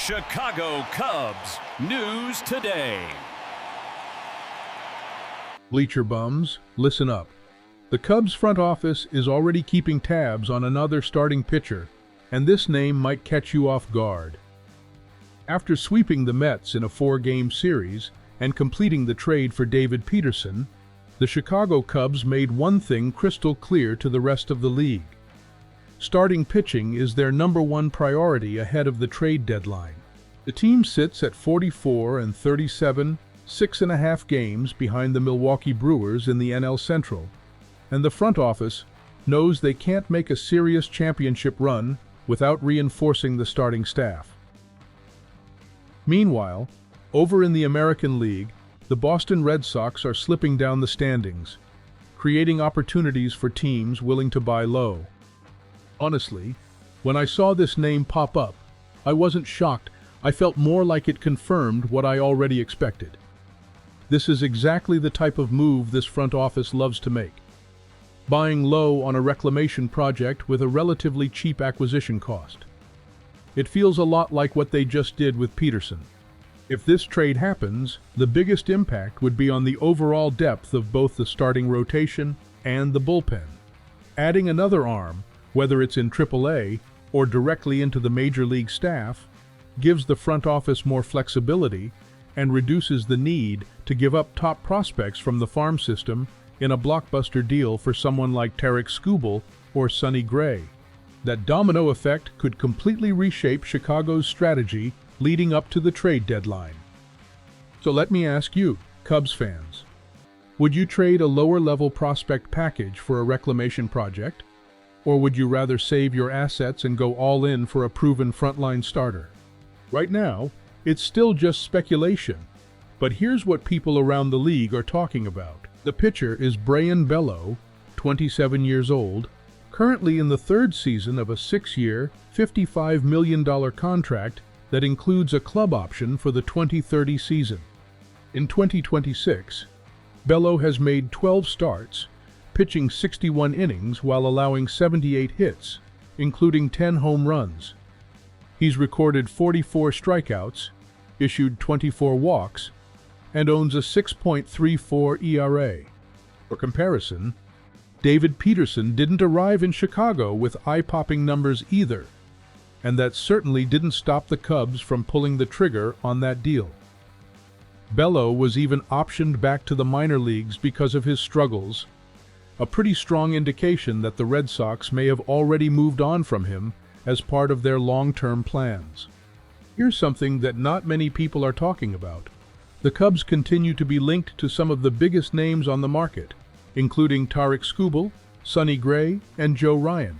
Chicago Cubs News Today. Bleacher bums, listen up. The Cubs front office is already keeping tabs on another starting pitcher, and this name might catch you off guard. After sweeping the Mets in a 4-game series and completing the trade for David Peterson, the Chicago Cubs made one thing crystal clear to the rest of the league. Starting pitching is their #1 priority ahead of the trade deadline. The team sits at 44-37, 6.5 games behind the Milwaukee Brewers in the NL Central, and the front office knows they can't make a serious championship run without reinforcing the starting staff. Meanwhile, over in the American League, the Boston Red Sox are slipping down the standings, creating opportunities for teams willing to buy low. Honestly, when I saw this name pop up, I wasn't shocked. I felt more like it confirmed what I already expected. This is exactly the type of move this front office loves to make, buying low on a reclamation project with a relatively cheap acquisition cost. It feels a lot like what they just did with Peterson. If this trade happens, the biggest impact would be on the overall depth of both the starting rotation and the bullpen. Adding another arm, whether it's in AAA or directly into the major league staff, gives the front office more flexibility and reduces the need to give up top prospects from the farm system in a blockbuster deal for someone like Tarik Skubal or Sonny Gray. That domino effect could completely reshape Chicago's strategy leading up to the trade deadline. So let me ask you, Cubs fans, would you trade a lower-level prospect package for a reclamation project? Or would you rather save your assets and go all in for a proven frontline starter? Right now, it's still just speculation, but here's what people around the league are talking about. The pitcher is Brayan Bello, 27 years old, currently in the 3rd season of a 6-year, $55 million contract that includes a club option for the 2030 season. In 2026, Bello has made 12 starts, pitching 61 innings while allowing 78 hits, including 10 home runs. He's recorded 44 strikeouts, issued 24 walks, and owns a 6.34 ERA. For comparison, David Peterson didn't arrive in Chicago with eye-popping numbers either, and that certainly didn't stop the Cubs from pulling the trigger on that deal. Bello was even optioned back to the minor leagues because of his struggles, a pretty strong indication that the Red Sox may have already moved on from him as part of their long-term plans. Here's something that not many people are talking about. The Cubs continue to be linked to some of the biggest names on the market, including Tarik Skubal, Sonny Gray, and Joe Ryan.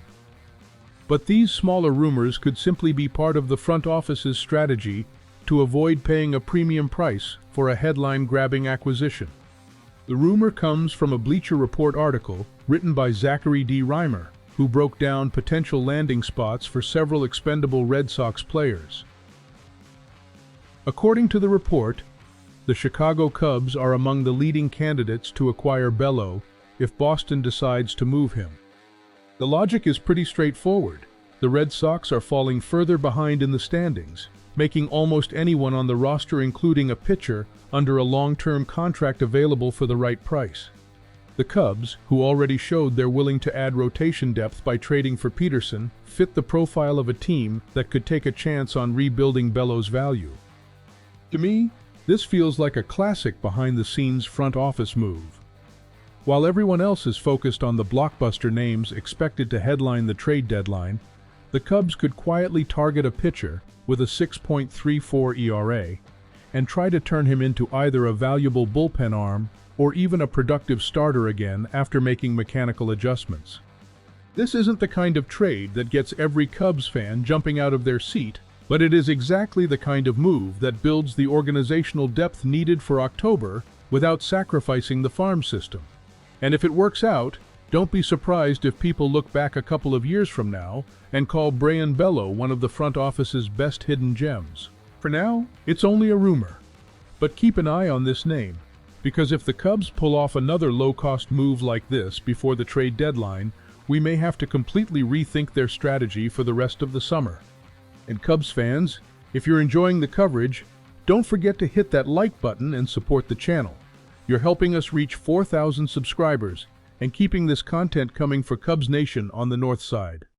But these smaller rumors could simply be part of the front office's strategy to avoid paying a premium price for a headline-grabbing acquisition. The rumor comes from a Bleacher Report article written by Zachary D. Reimer, who broke down potential landing spots for several expendable Red Sox players. According to the report, the Chicago Cubs are among the leading candidates to acquire Bello if Boston decides to move him. The logic is pretty straightforward. The Red Sox are falling further behind in the standings, making almost anyone on the roster, including a pitcher, under a long-term contract available for the right price. The Cubs, who already showed they're willing to add rotation depth by trading for Peterson, fit the profile of a team that could take a chance on rebuilding Bello's value. To me, this feels like a classic behind-the-scenes front office move. While everyone else is focused on the blockbuster names expected to headline the trade deadline, the Cubs could quietly target a pitcher with a 6.34 ERA and try to turn him into either a valuable bullpen arm or even a productive starter again after making mechanical adjustments. This isn't the kind of trade that gets every Cubs fan jumping out of their seat, but it is exactly the kind of move that builds the organizational depth needed for October without sacrificing the farm system. And if it works out, don't be surprised if people look back a couple of years from now and call Brayan Bello one of the front office's best hidden gems. For now, it's only a rumor, but keep an eye on this name, because if the Cubs pull off another low-cost move like this before the trade deadline, we may have to completely rethink their strategy for the rest of the summer. And Cubs fans, If you're enjoying the coverage, don't forget to hit that like button and support the channel. You're helping us reach 4,000 subscribers and keeping this content coming for Cubs Nation on the North Side.